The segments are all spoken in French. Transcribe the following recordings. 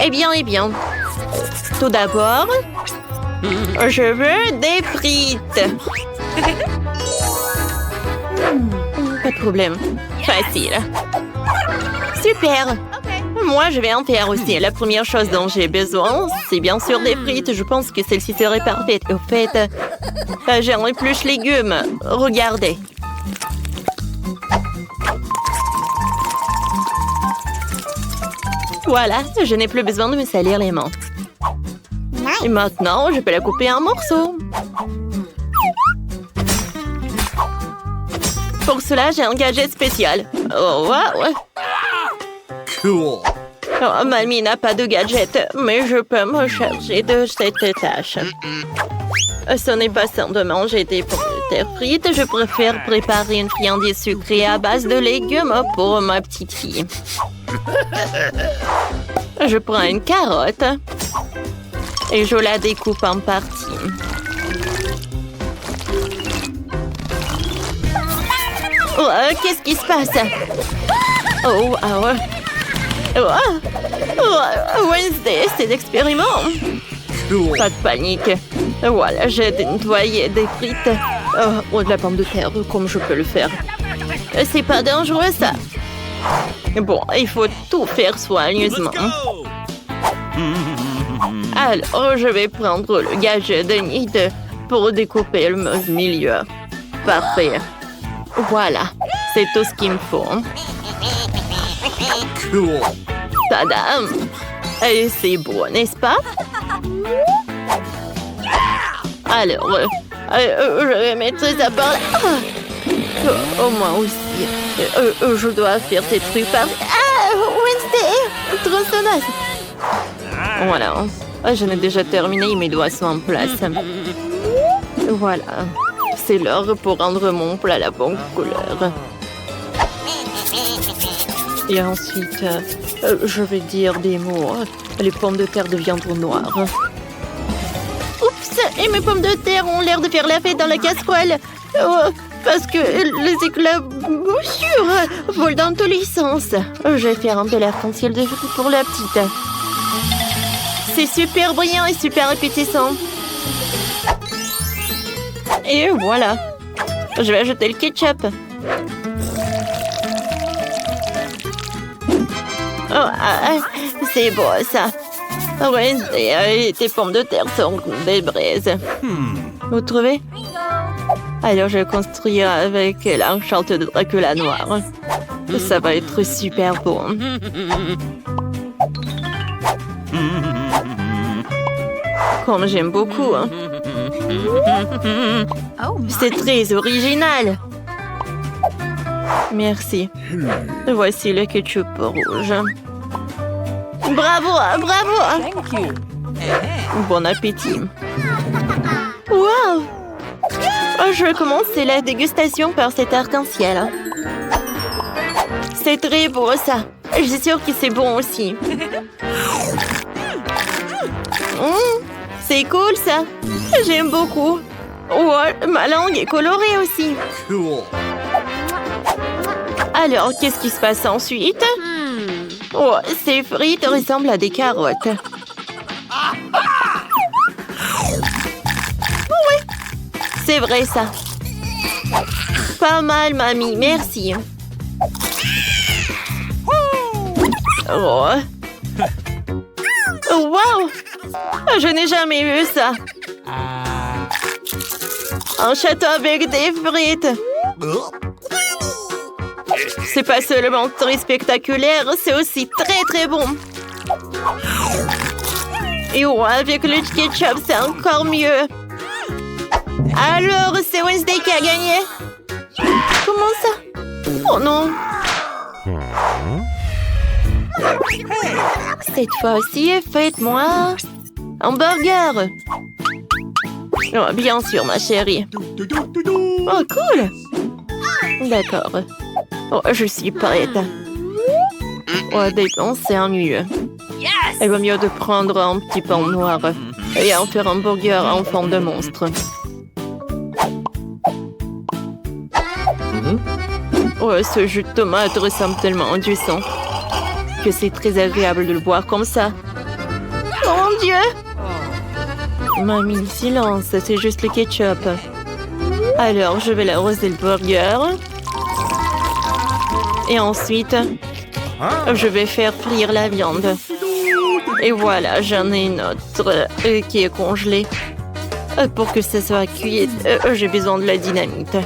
Eh bien, eh bien. Tout d'abord, je veux des frites. Pas de problème. Facile. Super. Moi, je vais en faire aussi. La première chose dont j'ai besoin, c'est bien sûr des frites. Je pense que celle-ci serait parfaite. Au fait, j'ai un épluche légumes. Regardez. Voilà, je n'ai plus besoin de me salir les mains. Et maintenant, je peux la couper en morceaux. Pour cela, j'ai un gadget spécial. Oh, wow. Cool. Oh, mamie n'a pas de gadget, mais je peux me charger de cette tâche. Ce n'est pas sain de manger des pommes de terre frites. Je préfère préparer une friandise sucrée à base de légumes pour ma petite fille. Je prends une carotte et je la découpe en parties. Oh, qu'est-ce qui se passe? Oh, ah ouais. Oh, Wednesday, c'est l'expériment. Cool. Pas de panique. Voilà, j'ai nettoyé des frites. Oh, de la pomme de terre, comme je peux le faire. C'est pas dangereux, ça. Bon, il faut tout faire soigneusement. Alors, je vais prendre le gadget de Nid pour découper le milieu. Parfait. Voilà, c'est tout ce qu'il me faut. Cool. Tadam! Et c'est beau, n'est-ce pas? Alors, je vais mettre ça par là. Oh, moi aussi. Je dois faire ces trucs par... Ah, Wednesday! Tronçonneuse! Voilà. Je n'ai déjà terminé, mes doigts sont en place. Voilà. C'est l'heure pour rendre mon plat la bonne couleur. Et ensuite, je vais dire des mots. Les pommes de terre deviendront noires. Oups! Et mes pommes de terre ont l'air de faire la fête dans la casserole. Parce que les éclaboussures volent dans tous les sens. Je vais faire un peu l'arc-en-ciel de fruits pour la petite. C'est super brillant et super appétissant. Et voilà. Je vais ajouter le ketchup. Oh, c'est beau, ça. Ouais, tes pommes de terre sont des braises. Vous trouvez? Alors, je vais construire avec l'enchante de Dracula noir. Ça va être super beau. Comme j'aime beaucoup. C'est très original. Merci. Voici le ketchup rouge. Bravo, bravo. Bon appétit. Wow! Je vais commencer la dégustation par cet arc-en-ciel. C'est très beau, ça. Je suis sûre que c'est bon aussi. C'est cool, ça. J'aime beaucoup. Oh, ma langue est colorée aussi. Cool. Alors, qu'est-ce qui se passe ensuite? Oh, ces frites ressemblent à des carottes. Oui, c'est vrai, ça. Pas mal, mamie, merci. Oh. Wow! Je n'ai jamais vu ça. Un château avec des frites. C'est pas seulement très spectaculaire, c'est aussi très très bon. Et ouais, avec le ketchup, c'est encore mieux. Alors, c'est Wednesday qui a gagné? Comment ça? Oh non! Cette fois-ci, faites-moi un burger. Oh, bien sûr, ma chérie. Oh, cool! D'accord. Oh, je suis prête. Oh, dépense, c'est ennuyeux. Il vaut mieux de prendre un petit pain noir et en faire un burger en forme de monstre. Oh, ce jus de tomate ressemble tellement à du sang que c'est très agréable de le boire comme ça. Oh mon Dieu! Mamie, silence, c'est juste le ketchup. Alors, je vais arroser le burger. Et ensuite, je vais faire frire la viande. Et voilà, j'en ai une autre qui est congelée. Pour que ça soit cuit, j'ai besoin de la dynamite.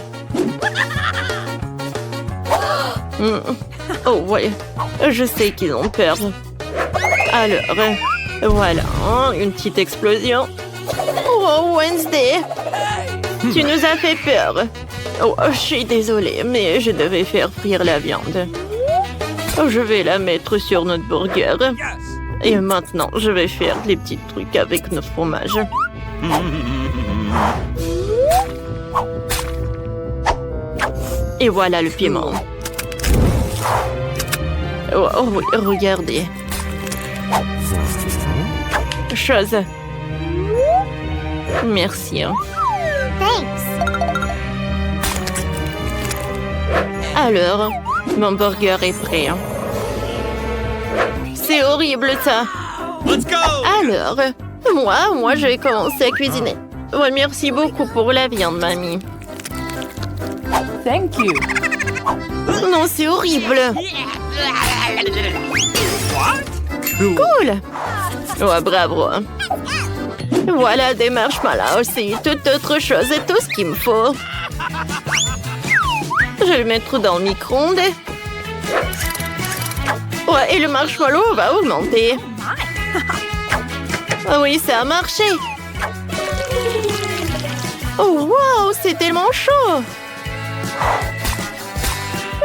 Oh, ouais, je sais qu'ils ont peur. Alors, voilà, une petite explosion. Oh, Wednesday, tu nous as fait peur. Oh, je suis désolée, mais je devais faire frire la viande. Je vais la mettre sur notre burger. Et maintenant, je vais faire des petits trucs avec notre fromage. Et voilà le piment. Oh, oui, regardez. Chose. Merci. Alors, mon burger est prêt. C'est horrible, ça. Let's go! Alors, moi, je vais commencer à cuisiner. Ouais, merci beaucoup pour la viande, mamie. Thank you. Non, c'est horrible. Cool. Cool. Ouais, bravo. Voilà des marshmallows, c'est toute autre chose et tout ce qu'il me faut. Je vais le mettre dans le micro-ondes. Ouais, et le marshmallow va augmenter. Ah oui, ça a marché. Oh, wow, c'est tellement chaud.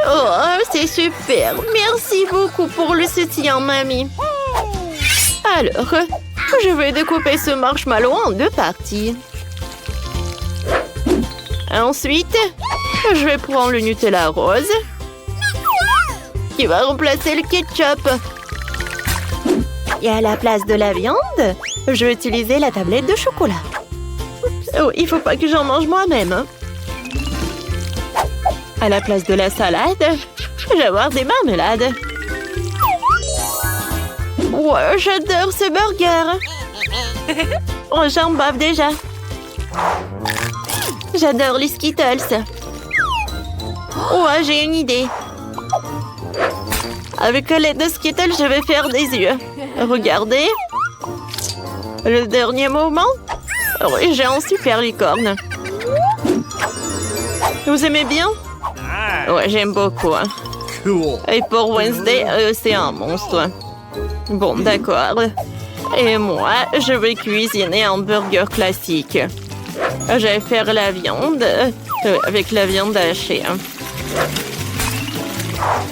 Oh, c'est super. Merci beaucoup pour le soutien, mamie. Alors, je vais découper ce marshmallow en 2 parties. Ensuite, je vais prendre le Nutella rose qui va remplacer le ketchup. Et à la place de la viande, je vais utiliser la tablette de chocolat. Oh, il faut pas que j'en mange moi-même. Hein. À la place de la salade, je vais avoir des marmelades. Ouais, j'adore ce burger. Oh, j'en bave déjà. J'adore les Skittles. Ouais, j'ai une idée. Avec l'aide de Skittles, je vais faire des yeux. Regardez. Le dernier moment. Oui, j'ai un super licorne. Vous aimez bien? Ouais, j'aime beaucoup. Hein. Cool. Et pour Wednesday, c'est un monstre. Bon, d'accord. Et moi, je vais cuisiner un burger classique. Je vais faire la viande avec la viande hachée.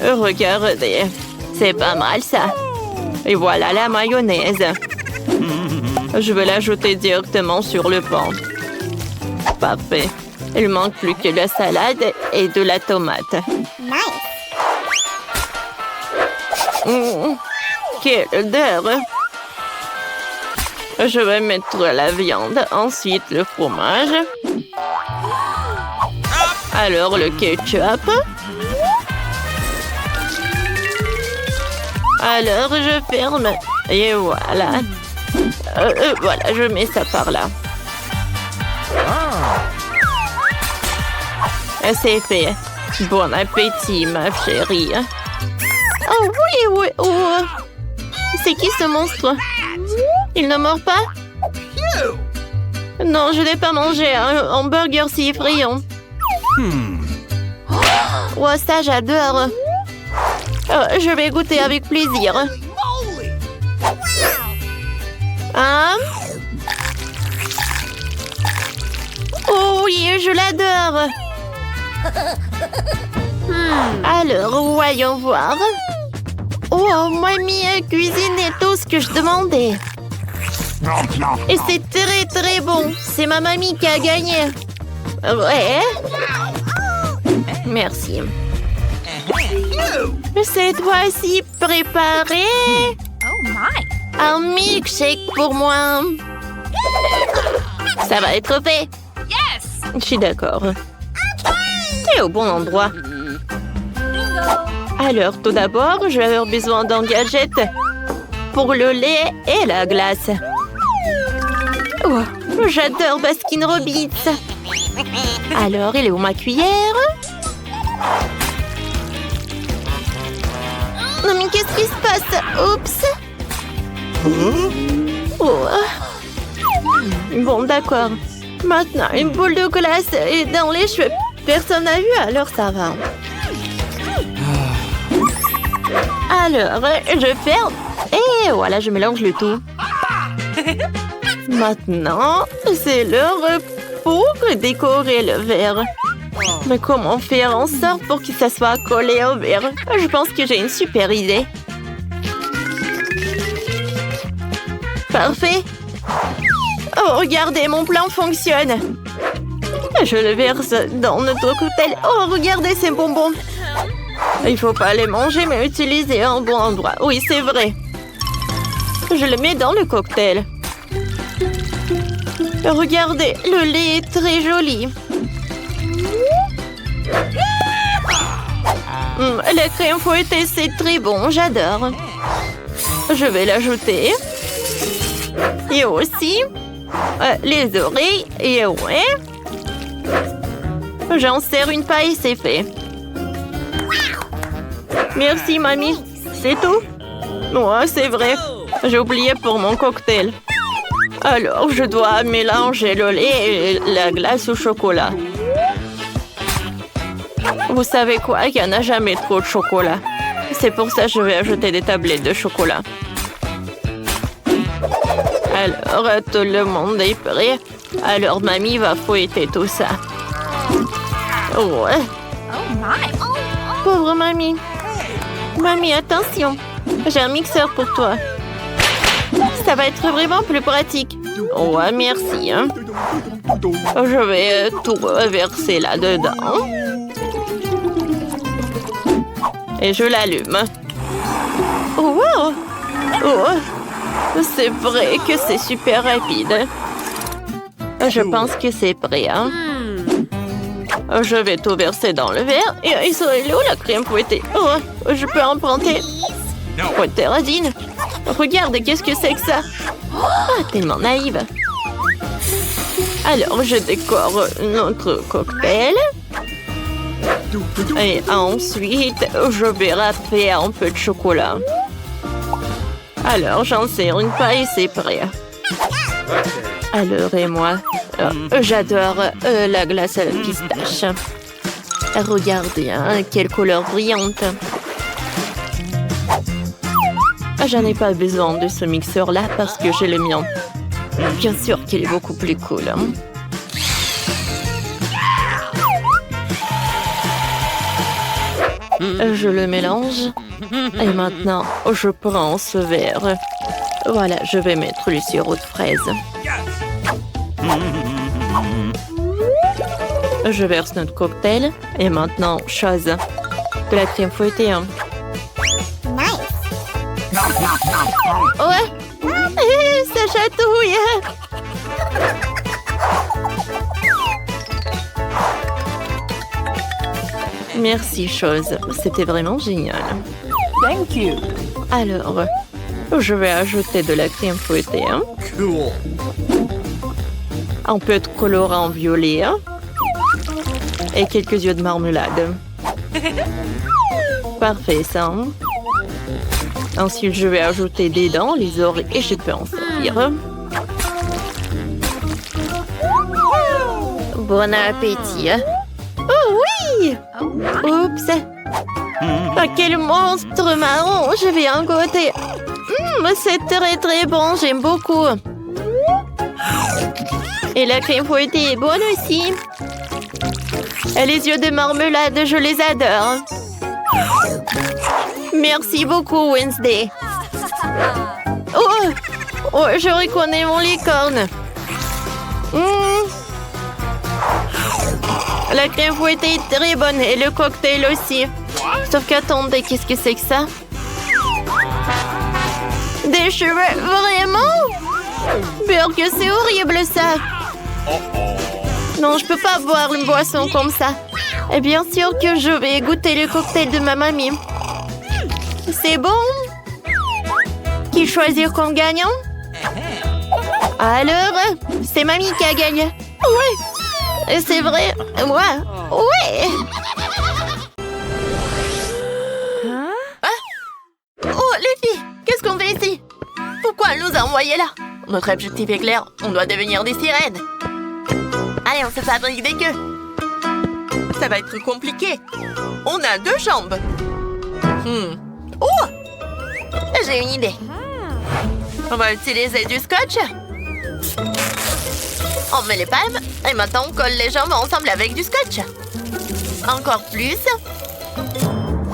Regardez, c'est pas mal ça. Et voilà la mayonnaise. Je vais l'ajouter directement sur le pain. Parfait. Il manque plus que la salade et de la tomate. Quelle odeur! Je vais mettre la viande, ensuite le fromage. Alors le ketchup. Alors je ferme. Et voilà. Voilà, je mets ça par là. C'est fait. Bon appétit, ma chérie. Oh oui, oui, oh. C'est qui ce monstre? Il ne mord pas? Non, je n'ai pas mangé un hamburger si effrayant. Oh, ça, j'adore. Je vais goûter avec plaisir. Hein? Oh oui, je l'adore. Alors, voyons voir. Oh, mamie a cuisiné tout ce que je demandais. Et c'est très très bon. C'est ma mamie qui a gagné. Ouais. Merci. Cette fois-ci, préparé un milkshake pour moi. Ça va être fait. Je suis d'accord. Et au bon endroit. Alors, tout d'abord, je vais avoir besoin d'un gadget. pour le lait et la glace. Oh, j'adore Baskin Robbins. Alors, il est où ma cuillère? Non mais qu'est-ce qui se passe? Oups. Oh. Bon, d'accord. Maintenant, une boule de glace et dans les cheveux. Personne n'a vu, alors ça va. Alors, je ferme. Et voilà, je mélange le tout. Maintenant, c'est l'heure pour décorer le verre. Mais comment faire en sorte pour que ça soit collé au verre? Je pense que j'ai une super idée. Parfait. Oh, regardez, mon plan fonctionne. Je le verse dans notre cocktail. Oh, regardez ces bonbons. Il faut pas les manger, mais utiliser un bon endroit. Oui, c'est vrai. Je le mets dans le cocktail. Regardez, le lait est très joli. La crème fouettée, c'est très bon, j'adore. Je vais l'ajouter. Et aussi, les oreilles. Et ouais. J'en sers une paille, c'est fait. Merci, mamie. C'est tout? Ouais, c'est vrai. J'ai oublié pour mon cocktail. Alors, je dois mélanger le lait et la glace au chocolat. Vous savez quoi? Il n'y en a jamais trop de chocolat. C'est pour ça que je vais ajouter des tablettes de chocolat. Alors, tout le monde est prêt. Alors, mamie va fouetter tout ça. Ouais. Pauvre mamie. Mamie, attention. J'ai un mixeur pour toi. Ça va être vraiment plus pratique. Ouais, merci. Hein. Je vais tout verser là-dedans. Et je l'allume. Oh, wow. Oh. C'est vrai que c'est super rapide. Je pense que c'est prêt. Hein. Je vais tout verser dans le verre. Et il serait où la crème fouettée? Oh, je peux emprunter. Oh, Terrazine. Regarde, qu'est-ce que c'est que ça? Ah, tellement naïve. Alors, je décore notre cocktail. Et ensuite, je vais râper un peu de chocolat. Alors, j'en sers une paille, c'est prêt. Alors, et moi, j'adore la glace à la pistache. Regardez, hein, quelle couleur brillante. J'en ai pas besoin de ce mixeur-là parce que j'ai le mien. Bien sûr qu'il est beaucoup plus cool. Hein. Je le mélange. Et maintenant, je prends ce verre. Voilà, je vais mettre le sirop de fraise. Je verse notre cocktail. Et maintenant, chose. De la crème fouettée. Hein. Ouais. Ça chatouille. Merci, chose. C'était vraiment génial. Thank you. Alors, je vais ajouter de la crème fouettée. Hein. Cool. Un peu de colorant violet. Hein. Et quelques yeux de marmelade. Parfait, ça. Hein. Ensuite, je vais ajouter des dents, les oreilles, et je peux en servir. Bon appétit. Oh oui! Oups! Ah, quel monstre marron! Je vais en goûter. C'est très très bon, j'aime beaucoup. Et la crème fouettée est bonne aussi. Et les yeux de marmelade, je les adore. Merci beaucoup, Wednesday. Oh, je reconnais mon licorne. La crème fouettée est très bonne et le cocktail aussi. Sauf qu'attendez, qu'est-ce que c'est que ça? Des cheveux, vraiment? Peur que c'est horrible ça. Non, je peux pas boire une boisson comme ça. Et bien sûr que je vais goûter le cocktail de ma mamie. C'est bon? Qui choisir comme gagnant? Alors, c'est mamie qui a gagné. Ouais, c'est vrai. Moi, ouais. Oh, les filles, qu'est-ce qu'on fait ici? Pourquoi elle nous a envoyés là? Notre objectif est clair, on doit devenir des sirènes. Allez, on se fabrique des queues. Ça va être compliqué. On a 2 jambes. Oh! J'ai une idée. On va utiliser du scotch. On met les palmes et maintenant on colle les jambes ensemble avec du scotch. Encore plus.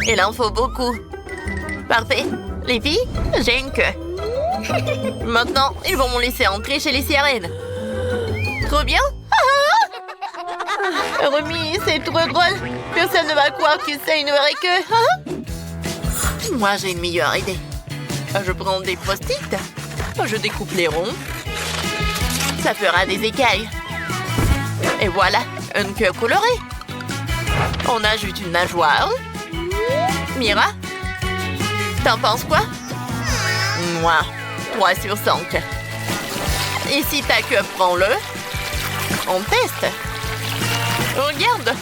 Il en faut beaucoup. Parfait. Les filles, j'ai une queue. Maintenant, ils vont me laisser entrer chez les sirènes. Trop bien. Romy, c'est trop drôle. Personne ne va croire que c'est une vraie queue. Moi, j'ai une meilleure idée. Je prends des post-it. Je découpe les ronds. Ça fera des écailles. Et voilà, une queue colorée. On ajoute une nageoire. Mira, t'en penses quoi? Moi, 3 sur 5. Et si ta queue prend-le, on teste. Regarde.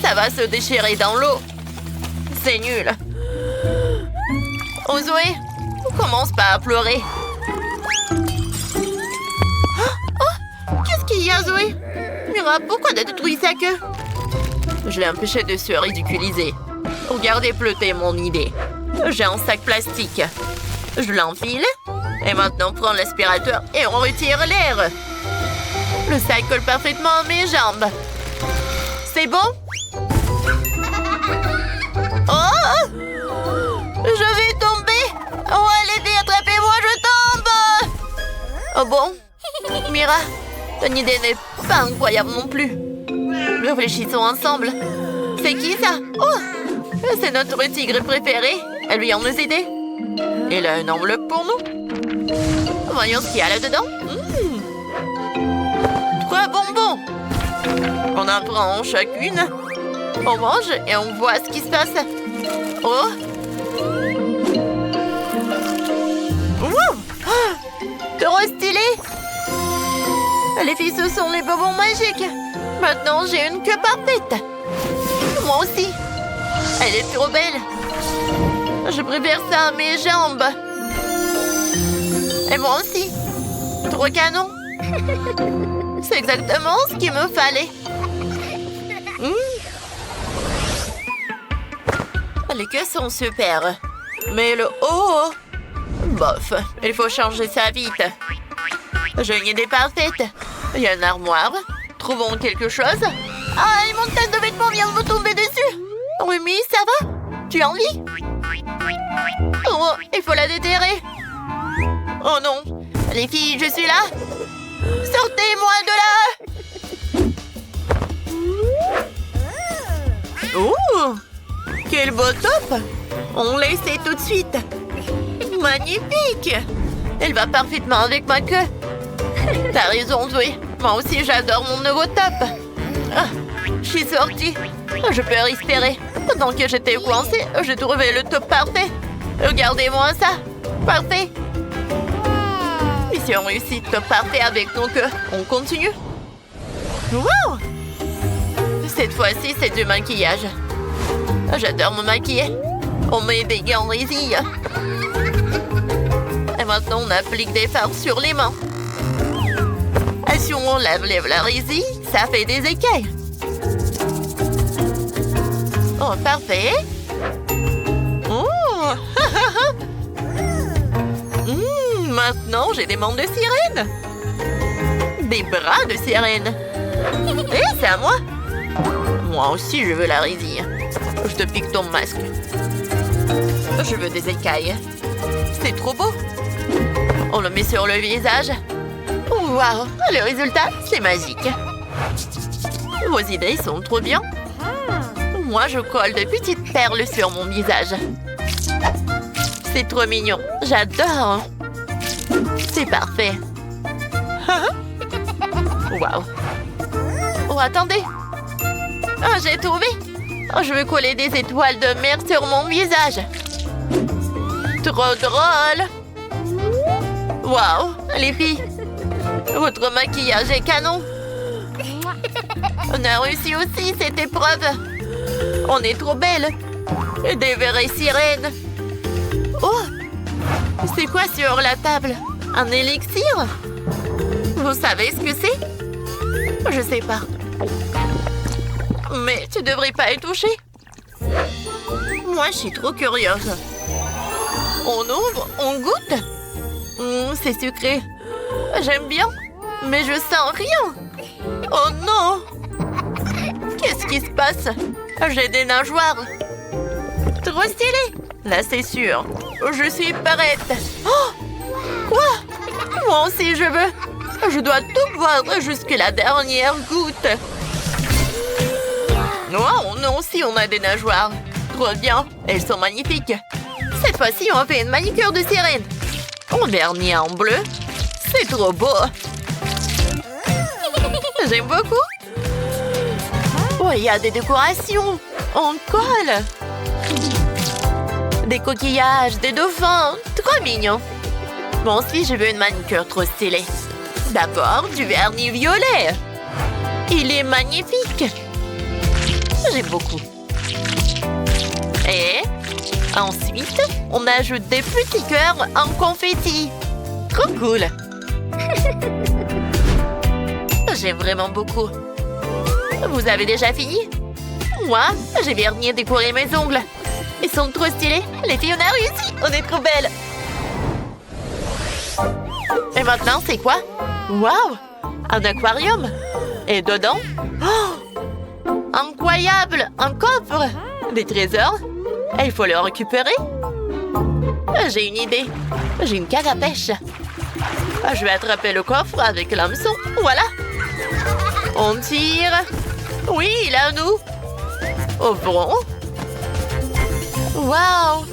Ça va se déchirer dans l'eau. C'est nul. Oh Zoé, commence pas à pleurer. Qu'est-ce qu'il y a, Zoé? Mira, pourquoi t'as détruit sa queue? Je l'ai empêché de se ridiculiser. Regardez pleuter mon idée. J'ai un sac plastique. Je l'enfile. Et maintenant, prends l'aspirateur et on retire l'air. Le sac colle parfaitement à mes jambes. C'est bon? Oh! Je vais tomber! Oh, les filles, attrapez-moi, je tombe! Oh bon? Mira, ton idée n'est pas incroyable non plus. Réfléchissons ensemble. C'est qui ça? Oh! C'est notre tigre préféré. Elle lui en nous aider. Il a une enveloppe pour nous. Voyons ce qu'il y a là-dedans. 3 bonbons. On en prend chacune. On mange et on voit ce qui se passe. Oh! Trop stylé! Les filles, ce sont les bonbons magiques. Maintenant, j'ai une queue parfaite. Moi aussi. Elle est trop belle. Je préfère ça à mes jambes. Et moi aussi. Trop canon. C'est exactement ce qu'il me fallait. Les queues sont super. Mais le haut... bof, il faut changer ça vite. J'ai une idée parfaite. Il y a une armoire. Trouvons quelque chose. Ah, et mon tas de vêtements vient de me tomber dessus. Rumi, ça va? Tu as envie? Oh, il faut la déterrer. Oh non. Les filles, je suis là. Sortez-moi de là. Oh, quel beau top. On l'essaie tout de suite. Magnifique. Elle va parfaitement avec ma queue. T'as raison, Zoé. Moi aussi, j'adore mon nouveau top. Ah, je suis sortie. Je peux respirer. Pendant que j'étais coincée, j'ai trouvé le top parfait. Regardez-moi ça. Parfait. Mission réussie, top parfait avec nos queues. On continue. Wow! Cette fois-ci, c'est du maquillage. J'adore me maquiller. On met des gants en résille. Et maintenant, on applique des fards sur les mains. Et si on lève la résille, ça fait des écailles. Oh, parfait. Oh. Maintenant, j'ai des membres de sirène. Des bras de sirène. Et c'est à moi. Moi aussi, je veux la résille. Je te pique ton masque. Je veux des écailles. C'est trop beau. On le met sur le visage. Waouh, le résultat, c'est magique. Vos idées sont trop bien. Moi, je colle de petites perles sur mon visage. C'est trop mignon. J'adore. C'est parfait. Waouh. Oh, attendez. Oh, j'ai trouvé. Oh, je veux coller des étoiles de mer sur mon visage. Trop drôle! Wow, les filles! Votre maquillage est canon! On a réussi aussi cette épreuve! On est trop belles! Des vraies sirènes! Oh! C'est quoi sur la table? Un élixir? Vous savez ce que c'est? Je sais pas. Mais tu devrais pas y toucher. Moi, je suis trop curieuse. On ouvre, on goûte. C'est sucré. J'aime bien, mais je sens rien. Oh non! Qu'est-ce qui se passe? J'ai des nageoires. Trop stylé. Là, c'est sûr. Je suis prête. Oh! Quoi? Moi aussi, je veux. Je dois tout boire jusqu'à la dernière goutte. Oh, nous aussi, on a des nageoires. Trop bien. Elles sont magnifiques. Cette fois-ci, on fait une manicure de sirène. On vernis en bleu. C'est trop beau. J'aime beaucoup. Oh, il y a des décorations. On colle. Des coquillages, des dauphins. Trop mignon. Moi aussi, je veux une manicure trop stylée. D'abord, du vernis violet. Il est magnifique. J'aime beaucoup. Et ensuite, on ajoute des petits cœurs en confetti. Trop cool. J'aime vraiment beaucoup. Vous avez déjà fini? Moi, j'ai verni et décoré mes ongles. Ils sont trop stylés. Les filles, on a réussi. On est trop belles. Et maintenant, c'est quoi? Waouh! Un aquarium. Et dedans? Oh! Incroyable! Un coffre! Des trésors? Il faut le récupérer? J'ai une idée. J'ai une canne à pêche. Je vais attraper le coffre avec l'hameçon. Voilà! On tire. Oui, il est à nous. Ouvrons. Waouh!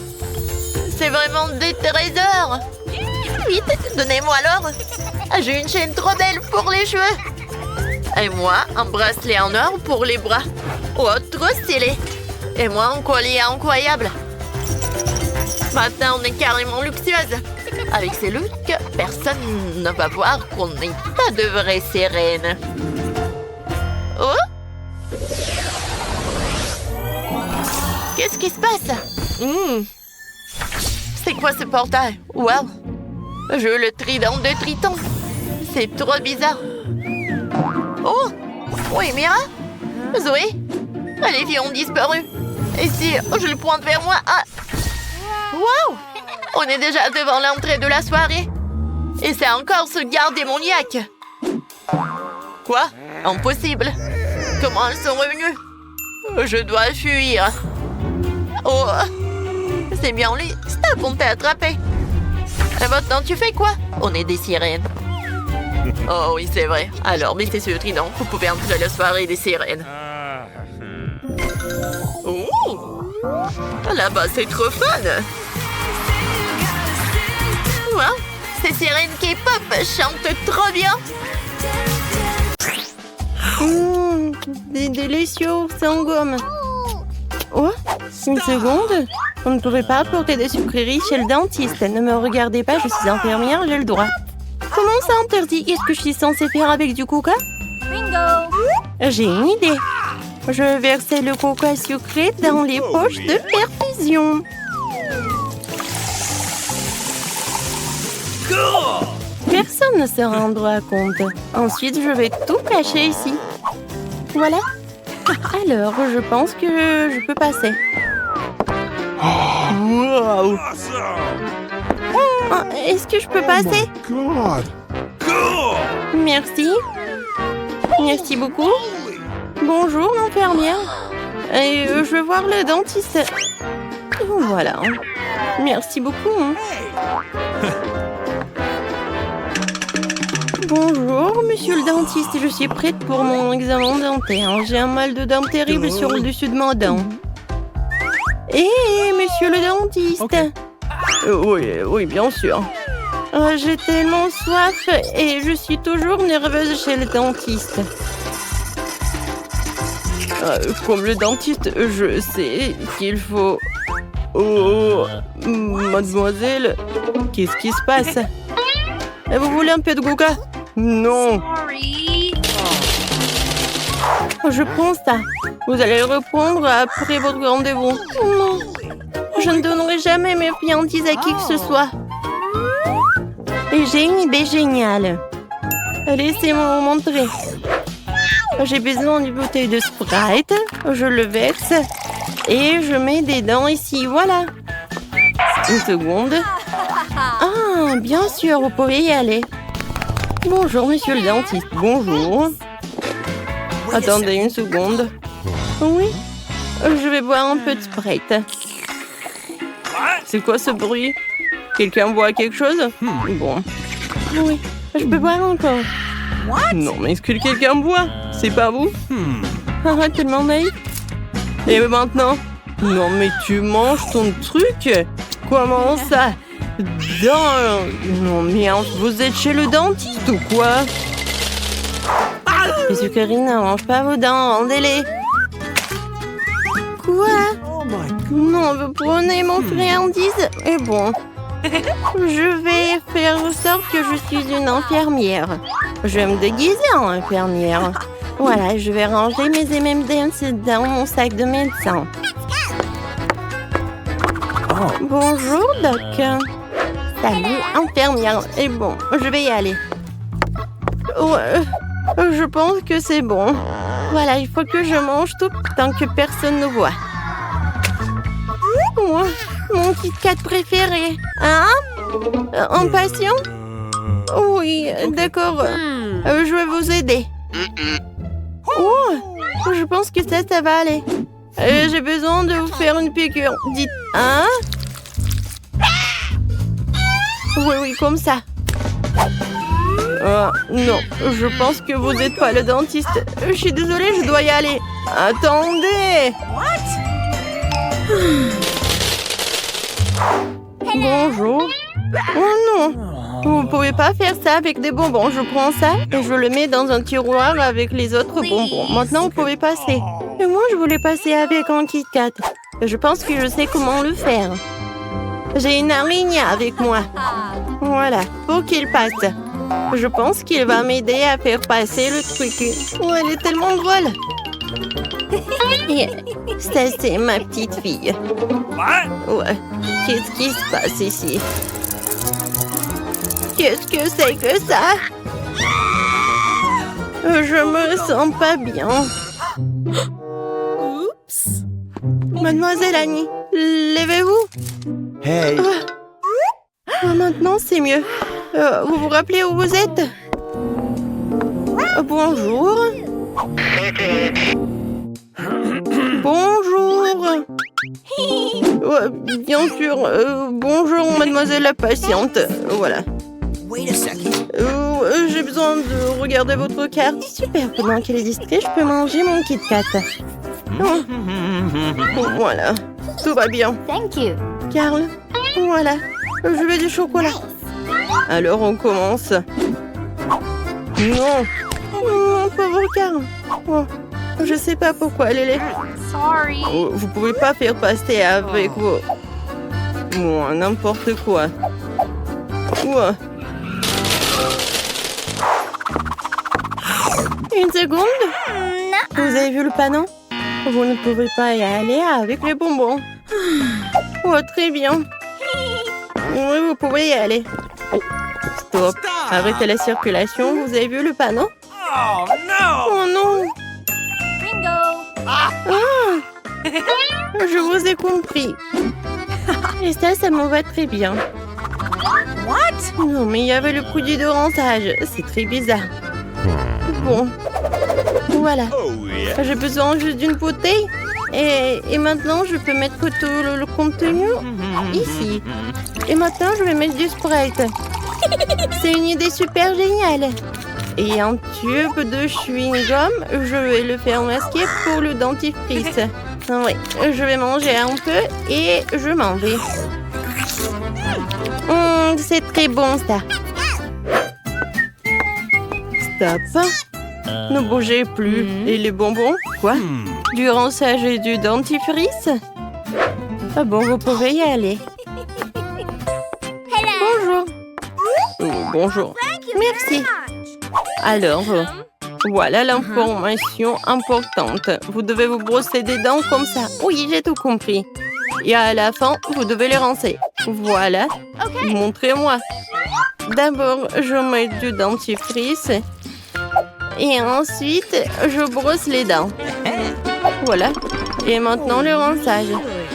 C'est vraiment des trésors! Vite, donnez-moi l'or! J'ai une chaîne trop belle pour les cheveux! Et moi, un bracelet en or pour les bras! Oh, trop stylé! Et moi, un collier incroyable! Maintenant, on est carrément luxueuse! Avec ces looks, personne ne va voir qu'on n'est pas de vraies sirènes! Oh! Qu'est-ce qui se passe? C'est quoi ce portail? Wow! Je veux le trident de Triton. C'est trop bizarre. Oh! Oui, Mira? Zoé? Les filles ont disparu. Et si je le pointe vers moi? Ah! Wow! On est déjà devant l'entrée de la soirée. Et c'est encore ce garde démoniaque. Quoi? Impossible. Comment elles sont revenues? Je dois fuir. Oh! C'est bien lui. Stop, on t'a attrapé. Et maintenant, tu fais quoi? On est des sirènes. Oh oui, c'est vrai. Alors, mettez ce trident. Vous pouvez entrer à la soirée des sirènes. Oh! Là-bas, c'est trop fun! Wow! Ces sirènes K-pop chantent trop bien! Des délicieux, sans gomme. Oh, une seconde. On ne pouvait pas apporter des sucreries chez le dentiste. Ne me regardez pas, je suis infirmière, j'ai le droit. Comment ça interdit? Qu'est-ce que je suis censée faire avec du coca? Bingo! J'ai une idée. Je vais verser le coca sucré dans les poches de perfusion. Personne ne se rendra compte. Ensuite, je vais tout cacher ici. Voilà. Alors, je pense que je peux passer. Wow. Est-ce que je peux passer? Merci. Merci beaucoup. Bonjour, l'infirmière. Et je vais voir le dentiste. Voilà. Merci beaucoup. Bonjour, monsieur le dentiste. Je suis prête pour mon examen dentaire. J'ai un mal de dents terrible sur le dessus de ma dent. Hé, monsieur le dentiste. Okay. Oui, bien sûr. J'ai tellement soif et je suis toujours nerveuse chez le dentiste. Comme le dentiste, je sais qu'il faut Oh, mademoiselle, qu'est-ce qui se passe? Vous voulez un peu de Gouga? Non. Je prends ça. Vous allez le reprendre après votre rendez-vous. Non, je ne donnerai jamais mes friandises à qui que ce soit. Et j'ai une idée géniale. Laissez-moi vous montrer. J'ai besoin d'une bouteille de Sprite. Je le verse. Et je mets des dents ici. Voilà. Une seconde. Ah, bien sûr, vous pouvez y aller. Bonjour, monsieur le dentiste. Bonjour. Attendez une seconde. Oui, je vais boire un peu de Sprite. C'est quoi ce bruit? Quelqu'un boit quelque chose? Bon. Oui, je peux boire encore. Non, mais est-ce que quelqu'un boit? C'est pas vous? Arrête, tellement naïf. Et maintenant? Non, mais tu manges ton truc? Comment ça? Non, mais vous êtes chez le dentiste ou quoi? Les sucreries n'arrangent pas vos dents, rendez-les. Quoi? Non, vous prenez mon friandise? Et bon, je vais faire en sorte que je suis une infirmière. Je vais me déguiser en infirmière. Voilà, je vais ranger mes M&M's dans mon sac de médecin. Bonjour, Doc. Salut, infirmière. Et bon, je vais y aller. Ouais, je pense que c'est bon. Voilà, il faut que je mange tout tant que personne ne voit. Oh, mon Kit Kat préféré. Hein? Un patient? Oui, d'accord. Je vais vous aider. Oh, je pense que ça va aller. J'ai besoin de vous faire une piqûre. Dites, hein? Oui, comme ça. Non, je pense que vous n'êtes pas le dentiste. Je suis désolée, je dois y aller. Attendez! Bonjour. Oh non! Vous ne pouvez pas faire ça avec des bonbons. Je prends ça et je le mets dans un tiroir avec les autres bonbons. Maintenant, vous pouvez passer. Et moi, je voulais passer avec un Kit Kat. Je pense que je sais comment le faire. J'ai une araignée avec moi. Voilà, pour qu'il passe. Je pense qu'il va m'aider à faire passer le truc. Oh, elle est tellement drôle. Ça, c'est ma petite fille. Ouais, qu'est-ce qui se passe ici? Qu'est-ce que c'est que ça? Je me sens pas bien. Oups. Mademoiselle Annie, levez-vous. Hey. Maintenant, c'est mieux. Vous vous rappelez où vous êtes? Bonjour. Bonjour. Bien sûr. Bonjour, mademoiselle la patiente. Voilà. J'ai besoin de regarder votre carte. Super, pendant qu'elle est distraite, je peux manger mon Kit Kat. Voilà, tout va bien. Thank you. Carl, voilà, je veux du chocolat. Alors on commence. Non, pauvre Carl. Oh, je sais pas pourquoi elle est là. Sorry. Oh, vous pouvez pas faire passer avec vos... Bon, n'importe quoi. Ouais. Une seconde. Vous avez vu le panneau? Vous ne pouvez pas y aller avec les bonbons. Oh, très bien. Oui, vous pouvez y aller. Stop. Arrêtez la circulation. Vous avez vu le panneau? Oh no! Oh non. Bingo. Ah. Je vous ai compris. Et ça me va très bien. What? Non, mais il y avait le produit de rinçage. C'est très bizarre. Bon. Voilà. Oh yeah. J'ai besoin juste d'une bouteille. Et maintenant, je peux mettre tout le contenu ici. Et maintenant, je vais mettre du Sprite. C'est une idée super géniale. Et un tube de chewing-gum, je vais le faire masquer pour le dentifrice. Oui, je vais manger un peu et je m'en vais. C'est très bon, ça. Stop. Ne bougez plus. Et les bonbons? Quoi? Du rinçage et du dentifrice? Ah bon, vous pouvez y aller. Bonjour. Bonjour. Merci. Alors, voilà l'information importante. Vous devez vous brosser des dents comme ça. Oui, j'ai tout compris. Et à la fin, vous devez les rincer. Voilà. Montrez-moi. D'abord, je mets du dentifrice. Et ensuite, je brosse les dents. Voilà. Et maintenant, le rinçage.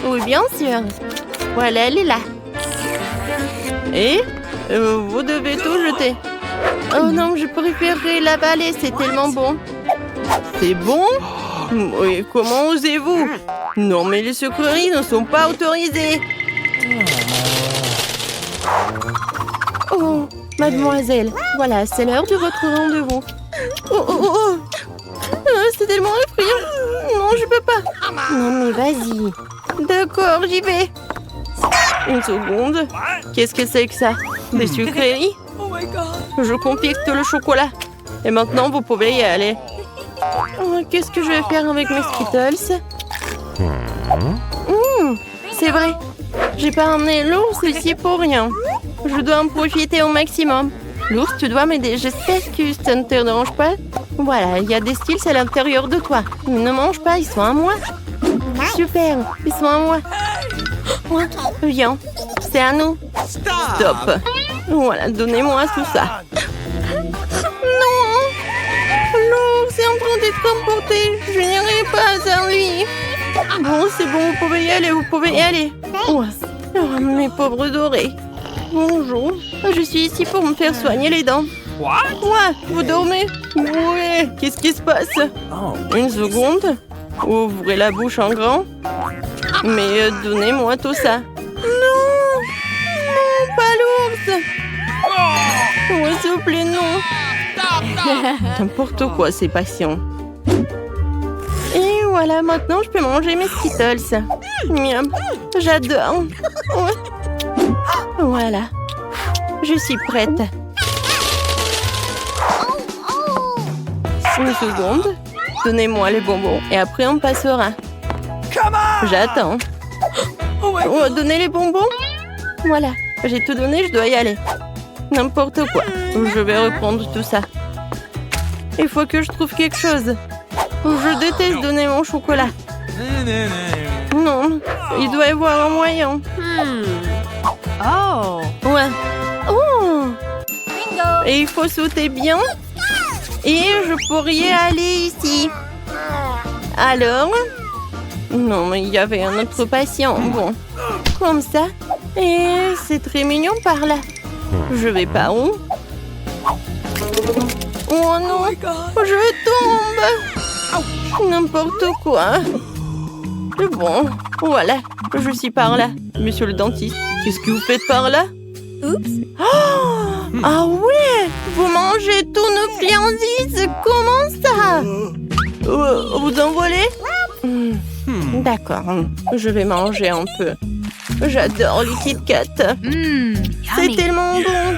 Oui, bien sûr. Voilà, elle est là. Et vous devez tout jeter. Oh non, je préférerais l'avaler, c'est tellement bon. C'est bon? Oui, comment osez-vous? Non, mais les sucreries ne sont pas autorisées. Oh, mademoiselle, voilà, c'est l'heure de votre rendez-vous. Oh, oh, oh, oh. C'est tellement effrayant. Non, je peux pas. Non, mais vas-y. D'accord, j'y vais. Une seconde. Qu'est-ce que c'est que ça? Des sucreries? Je confecte le chocolat. Et maintenant, vous pouvez y aller. Oh, qu'est-ce que je vais faire avec mes Skittles? C'est vrai. J'ai pas emmené l'ours ici pour rien. Je dois en profiter au maximum. L'ours, tu dois m'aider. J'espère que ça ne te dérange pas. Voilà, il y a des Skittles à l'intérieur de toi. Ne mange pas, ils sont à moi. Super, ils sont à moi. Ouais, viens, c'est à nous. Stop. Voilà, donnez-moi tout ça. Non, l'ours est en train d'être emporté. Je n'irai pas sans lui. Bon, c'est bon, vous pouvez y aller, vous pouvez y aller. Ouais. Oh, mes pauvres dorés. Bonjour, je suis ici pour me faire soigner les dents. What? Ouais, vous dormez? Ouais, qu'est-ce qui se passe? Une seconde. Ouvrez la bouche en grand. Mais donnez-moi tout ça. Non! Non, pas l'ours! Ouais, s'il vous plaît, non. N'importe quoi, ces patients. Et voilà, maintenant, je peux manger mes Skittles. Miam, j'adore. Ouais. Voilà. Je suis prête. Une seconde. Donnez-moi les bonbons et après on passera. J'attends. Oh, donnez les bonbons. Voilà, j'ai tout donné, je dois y aller. N'importe quoi. Je vais reprendre tout ça. Il faut que je trouve quelque chose. Je déteste donner mon chocolat. Non, il doit y avoir un moyen. Oh. Ouais. Oh. Bingo. Et il faut sauter bien. Et je pourrais aller ici. Alors? Non, mais il y avait un autre patient. Bon, comme ça. Et c'est très mignon par là. Je vais par où? Oh non, je tombe. N'importe quoi. Bon, voilà, je suis par là. Monsieur le dentiste, qu'est-ce que vous faites par là? Oups. Oh, ah ouais, vous mangez tous nos friandises. Comment ça? Vous en volez? D'accord, je vais manger un peu. J'adore les Kit Kat. C'est tellement bon.